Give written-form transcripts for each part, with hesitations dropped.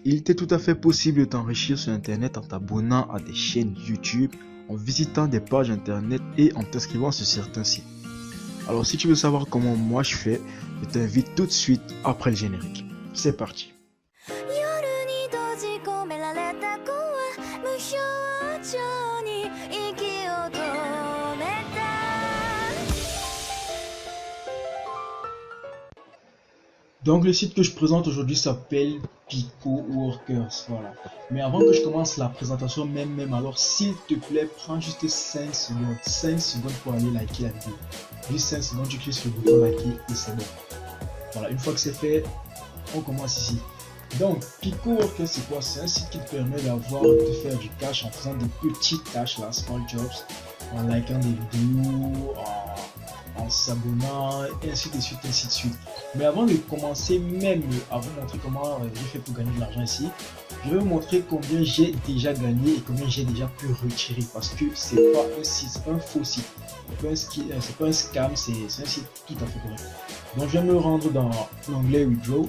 Il était tout à fait possible de t'enrichir sur internet en t'abonnant à des chaînes YouTube, en visitant des pages internet et en t'inscrivant sur certains sites. Alors si tu veux savoir comment moi je fais, je t'invite tout de suite après le générique. C'est parti. Donc le site que je présente aujourd'hui s'appelle Pico Workers, voilà. Mais avant que je commence la présentation même alors s'il te plaît, prends juste 5 secondes pour aller liker la vidéo. Juste 5 secondes, tu cliques sur le bouton liker et c'est bon. Voilà, une fois que c'est fait, on commence ici. Donc Pico Workers c'est quoi? C'est un site qui te permet de faire du cash en faisant des petites tâches là, small jobs, en likant des vidéos, en s'abonnant, et ainsi de suite, ainsi de suite. Mais avant de commencer même à vous montrer comment j'ai fait pour gagner de l'argent ici, je vais vous montrer combien j'ai déjà gagné et combien j'ai déjà pu retirer, parce que c'est pas un site, c'est pas un faux site, c'est pas un scam, c'est un site tout à fait correct. Donc je vais me rendre dans l'onglet Withdraw.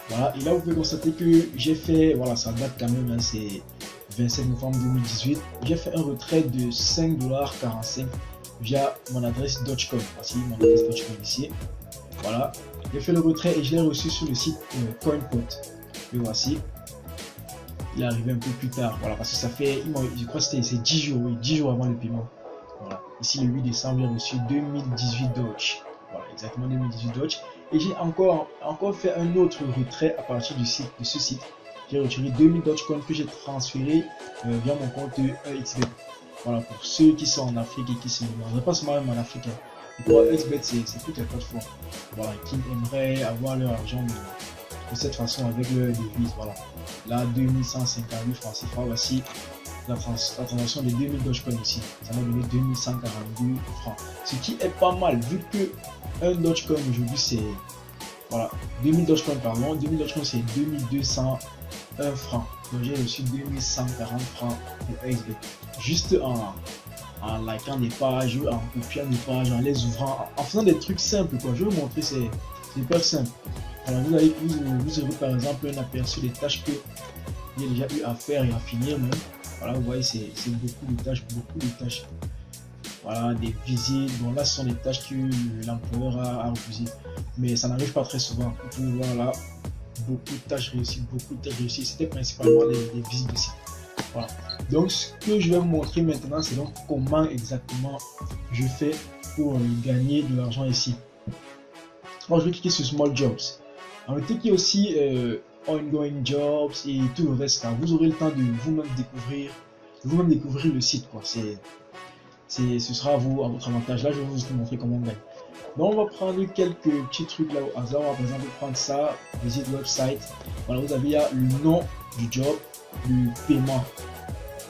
Voilà, et là vous pouvez constater que j'ai fait, voilà, ça date quand même, hein, c'est 27 novembre 2018. J'ai fait un retrait de 5,45$ via mon adresse Dogecoin. Voici mon adresse Dogecoin ici. Voilà, j'ai fait le retrait et je l'ai reçu sur le site CoinPot. Le voici. Il est arrivé un peu plus tard, voilà, parce que ça fait, je crois que c'est 10 jours, oui, 10 jours avant le paiement. Voilà, ici le 8 décembre, j'ai reçu 2018 Doge. Voilà, exactement 2018 Doge. Et j'ai encore fait un autre retrait à partir de ce site. J'ai retiré 2000 Dogecoin que j'ai transféré via mon compte XBet. Voilà, pour ceux qui sont en Afrique et qui se demandent, pas seulement en Afrique, hein. Pour XBet, c'est toutes les plateformes, voilà, qui aimeraient avoir leur argent de cette façon avec leur devise. Voilà, là 2158 francs CFA, voici la transaction de 2000 Dogecoin ici. Ça m'a donné 2142 francs, ce qui est pas mal vu que un Dogecoin aujourd'hui c'est, voilà, 2000 Dogecoin pardon, 2000 Dogecoin c'est 2201 francs. Donc j'ai reçu 2140 francs de XBet. Juste en likant des pages, en copiant des pages, en les ouvrant, en faisant des trucs simples quoi. Je vais vous montrer, c'est hyper simple. Alors vous aurez par exemple un aperçu des tâches que j'ai déjà eu à faire et à finir même. Voilà, vous voyez, c'est beaucoup de tâches. Voilà, des visites. Bon là ce sont des tâches que l'employeur a refusées, mais ça n'arrive pas très souvent. Vous pouvez voir là, beaucoup de tâches réussies, c'était principalement des visites de site. Voilà, donc ce que je vais vous montrer maintenant, c'est donc comment exactement je fais pour gagner de l'argent ici. Alors je vais cliquer sur Small Jobs. Alors cliquez aussi Ongoing Jobs et tout le reste là. Vous aurez le temps de vous-même découvrir le site quoi. Ce sera à votre avantage. Là je vais vous montrer comment on gagne. Donc on va prendre quelques petits trucs là au hasard. On va par exemple prendre ça, visite website. Voilà, vous avez là le nom du job, le paiement,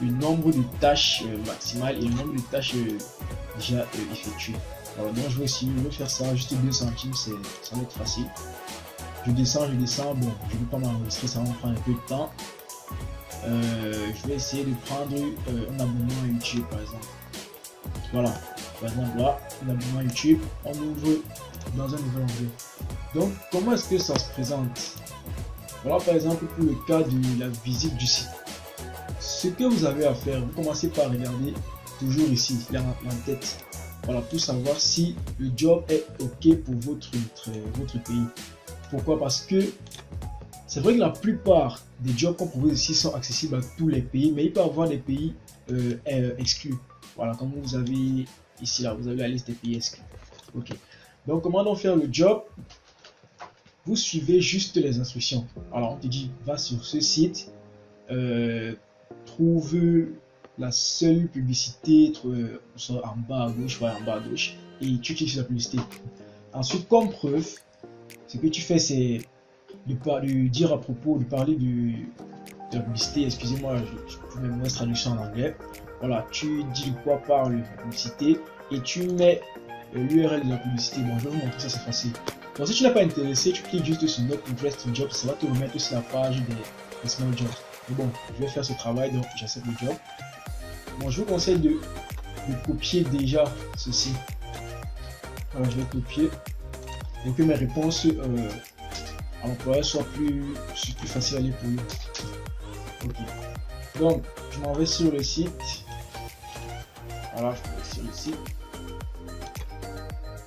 le nombre de tâches maximales et le nombre de tâches déjà effectuées. Alors, donc je vais faire ça juste 2 centimes, ça va être facile. Je descends, bon, je ne vais pas m'enregistrer, ça va me prendre un peu de temps. Je vais essayer de prendre un abonnement à YouTube par exemple. Voilà, par exemple là, un abonnement à YouTube, on ouvre dans un nouvel onglet. Donc comment est-ce que ça se présente? Voilà par exemple pour le cas de la visite du site. Ce que vous avez à faire, vous commencez par regarder toujours ici, en tête. Voilà, pour savoir si le job est ok pour votre pays. Pourquoi? Parce que c'est vrai que la plupart des jobs qu'on propose ici sont accessibles à tous les pays, mais il peut y avoir des pays exclus. Voilà, comme vous avez ici là, vous avez la liste des pays exclus. Ok. Donc comment donc faire le job? Vous suivez juste les instructions. Alors on te dit va sur ce site, trouve la seule publicité soit en bas à gauche, voilà, en bas à gauche, et tu cliques sur la publicité. Ensuite, comme preuve, ce que tu fais, c'est de dire à propos, de parler de la publicité. Excusez-moi, je peux même mettre traduction en anglais. Voilà, tu dis de quoi parle la publicité et tu mets l'URL de la publicité. Bon, je vais vous montrer ça, c'est facile. Donc, si tu n'es pas intéressé, tu cliques juste sur Not Interested Job, ça va te remettre sur la page des Small Jobs. Mais bon, je vais faire ce travail, donc j'accepte le job. Bon, je vous conseille de copier déjà ceci. Alors, je vais copier. Et que mes réponses à l'employeur soit plus facile à lire pour lui. Ok. Donc, je m'en vais sur le site. Voilà, je vais sur le site.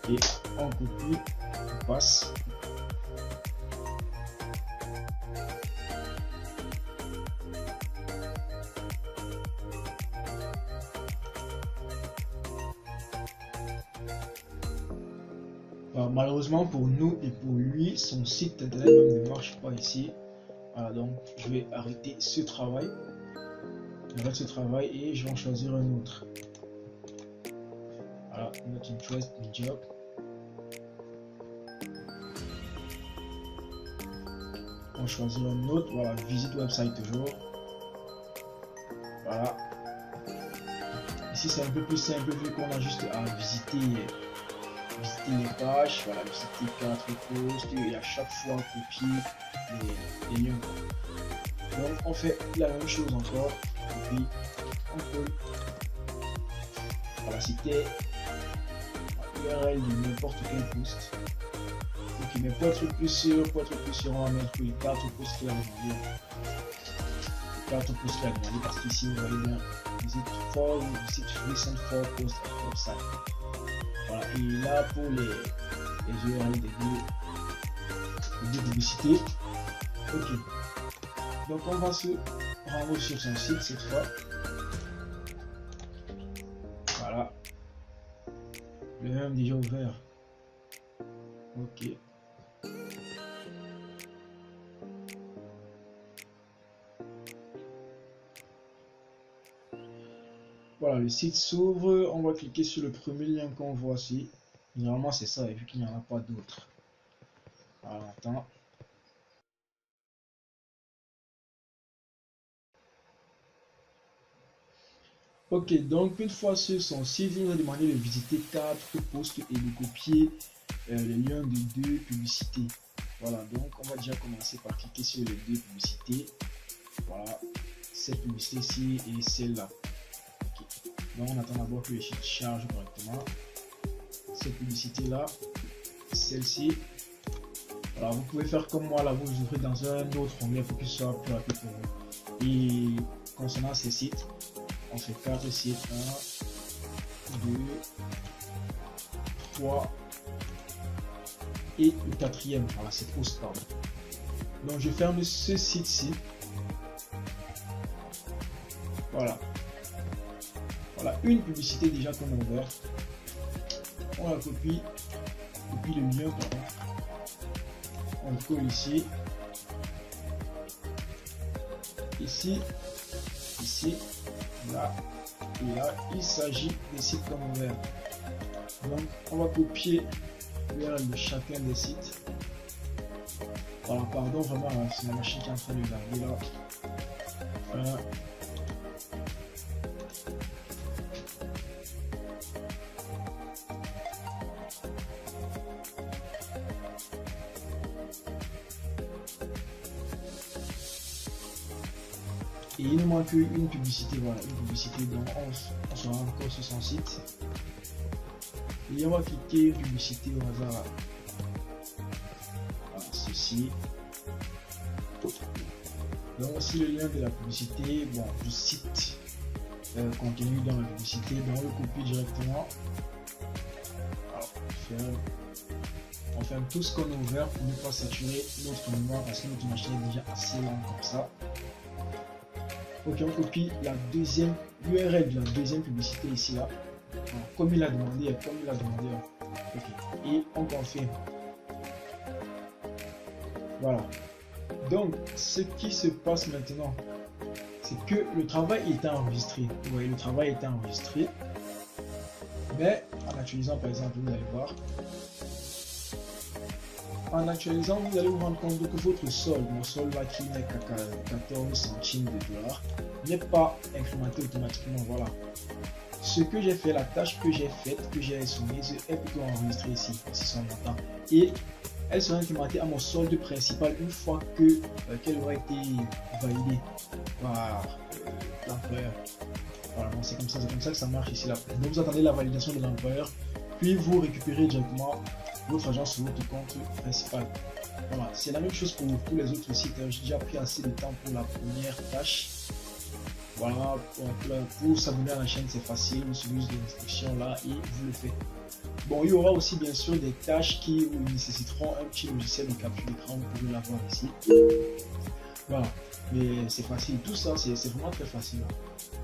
Et on copie, on passe. Alors, malheureusement pour nous et pour lui, son site internet même ne marche pas ici. Voilà, donc je vais arrêter ce travail. J'arrête ce travail et je vais en choisir un autre. Voilà, not interest in job. On va choisir un autre. Voilà, visite website toujours. Voilà. Ici c'est un peu plus simple vu qu'on a juste à visiter les pages, voilà, visiter 4 posts et à chaque fois copier les liens. Donc on fait la même chose encore, et puis on colle. Voilà, c'était l'URL de n'importe quel post. Ok, mais pour être plus sûr, on va mettre les 4 posts qu'il a demandé. Les 4 posts qu'il a demandé parce qu'ici vous voyez bien, visit recent 4 posts at website. Voilà, et là pour les URL des deux publicités. Ok. Donc on va se rendre sur son site cette fois. Voilà. Le même déjà ouvert. Ok. Voilà, le site s'ouvre. On va cliquer sur le premier lien qu'on voit ici. Généralement c'est ça, et vu qu'il n'y en a pas d'autres. Alors attends. Ok, donc une fois sur son site, il va demander de visiter 4 posts et de copier les liens de 2 publicités. Voilà, donc on va déjà commencer par cliquer sur les 2 publicités. Voilà, cette publicité-ci et celle-là. Okay. Donc on attend d'abord que le site charge correctement. Cette publicité-là, celle-ci. Alors vous pouvez faire comme moi, là vous ouvrez dans un autre onglet pour qu'il soit plus rapide pour vous. Et concernant ces sites, on fait 4 sites, 1, 2, 3 et le quatrième, voilà, c'est Postcard. Donc je ferme ce site-ci. Voilà. Voilà, une publicité déjà qu'on a ouverte. On la copie le lien, pardon. On le colle ici. Ici, là et là, il s'agit des sites qu'on a ouverts. Donc on va copier l'URL de chacun des sites. Voilà, pardon, vraiment c'est la machine qui est en train de laver là. Et il nous manque une publicité, voilà, une publicité, donc on sera encore sur son site. Et on va cliquer une publicité au hasard. Voilà, ceci. Donc voici le lien de la publicité, bon, du site contenu dans la publicité, donc on le copie directement. Alors, on ferme tout ce qu'on a ouvert pour ne pas saturer notre mémoire parce que notre machine est déjà assez lente comme ça. Ok, on copie la deuxième URL de la deuxième publicité ici là. Alors, comme il a demandé, okay. Et on confirme. Voilà. Donc, ce qui se passe maintenant, c'est que le travail est enregistré. Vous voyez, le travail est enregistré. Mais en actualisant, par exemple, vous allez voir. En actualisant, vous allez vous rendre compte que votre solde, mon solde là qui n'est qu'à 14 centimes de dollars, n'est pas incrémenté automatiquement. Voilà. Ce que j'ai fait, la tâche que j'ai faite, que j'ai soumise, est plutôt enregistrée ici, c'est son montant. Et elle sera incrémentée à mon solde principal une fois que qu'elle aura été validée par l'employeur. Voilà, donc c'est comme ça que ça marche ici là. Donc vous attendez la validation de l'employeur, puis vous récupérez directement votre argent sur votre compte principal. Voilà, c'est la même chose pour tous les autres sites. J'ai déjà pris assez de temps pour la première tâche. Voilà, pour s'abonner à la chaîne, c'est facile. Vous suivez les instructions là et vous le faites. Bon, il y aura aussi bien sûr des tâches qui nécessiteront un petit logiciel de capture d'écran. Vous pouvez l'avoir ici. Voilà, mais c'est facile. Tout ça, c'est vraiment très facile.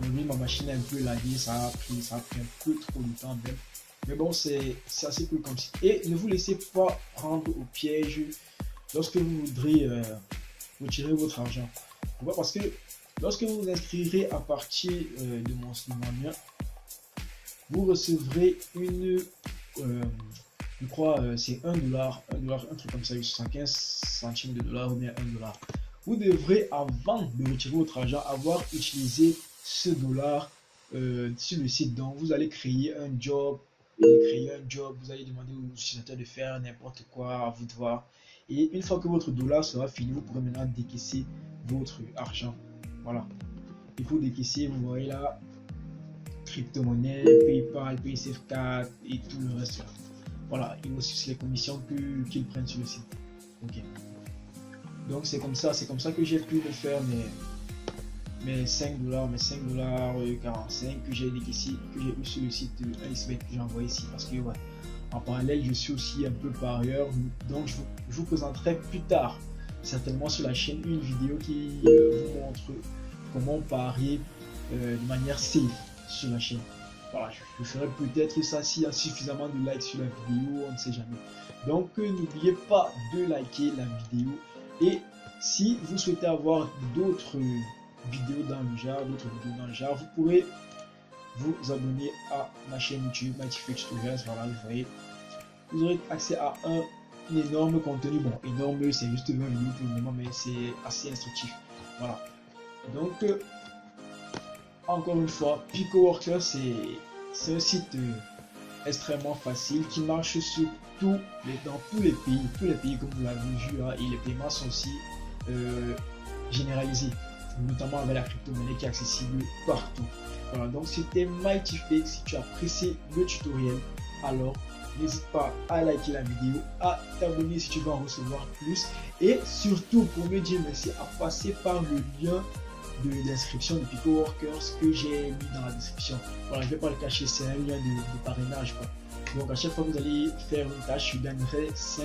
Aujourd'hui, ma machine est un peu laguée. Ça a pris un peu trop de temps même. Mais bon, c'est assez cool comme ça. Et ne vous laissez pas prendre au piège lorsque vous voudrez retirer votre argent. Pourquoi? Parce que lorsque vous vous inscrirez à partir de mon lien, vous recevrez une, je crois, c'est $1, un truc comme ça, 75 centimes de dollar ou bien $1. Vous devrez, avant de retirer votre argent, avoir utilisé ce dollar sur le site. Donc, vous allez créer un job. Vous allez demander aux utilisateurs de faire n'importe quoi, à vous de voir. Et une fois que votre dollar sera fini, vous pourrez maintenant décaisser votre argent. Voilà. Il faut décaisser, vous voyez là, crypto-monnaie, PayPal, PaySafeCard et tout le reste là. Voilà, et aussi les commissions qu'ils prennent sur le site. Ok. Donc c'est comme ça que j'ai pu le faire, mes $5, mes $5,45 que j'ai décaissé, que j'ai eu sur le site Icebet que j'ai envoyé ici, parce que ouais, en parallèle je suis aussi un peu parieur, donc je vous présenterai plus tard certainement sur la chaîne une vidéo qui vous montre comment parier de manière safe sur la chaîne. Voilà, je ferai peut-être ça s'il y a suffisamment de likes sur la vidéo, on ne sait jamais. Donc n'oubliez pas de liker la vidéo, et si vous souhaitez avoir d'autres vidéos dans le genre, vous pourrez vous abonner à ma chaîne YouTube Mightyfake Tutorials. Voilà, vous voyez, vous aurez accès à un énorme contenu. Bon, énorme, c'est juste 20 minutes pour le moment, mais c'est assez instructif. Voilà, donc encore une fois, PicoWorker, c'est un site extrêmement facile qui marche sur dans tous les pays comme vous l'avez vu, hein, et les paiements sont aussi généralisés, notamment avec la crypto-monnaie qui est accessible partout. Voilà, donc c'était Mightyfake. Si tu as apprécié le tutoriel, alors n'hésite pas à liker la vidéo, à t'abonner si tu veux en recevoir plus, et surtout pour me dire merci, à passer par le lien d'inscription de PicoWorkers que j'ai mis dans la description. Voilà, je vais pas le cacher, c'est un lien de parrainage quoi. Donc à chaque fois que vous allez faire une tâche, je gagnerai 5%.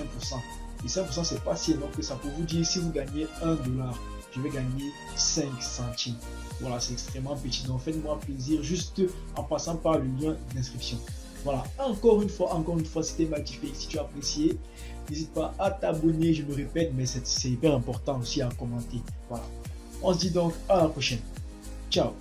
Et 5%, c'est pas si énorme que ça. Pour vous dire, si vous gagnez $1, je vais gagner 5 centimes. Voilà, c'est extrêmement petit. Donc faites-moi plaisir juste en passant par le lien d'inscription. Voilà, encore une fois, c'était Mightyfake. Si tu as apprécié, n'hésite pas à t'abonner, je me répète, mais c'est hyper important aussi à commenter. Voilà, on se dit donc à la prochaine. Ciao.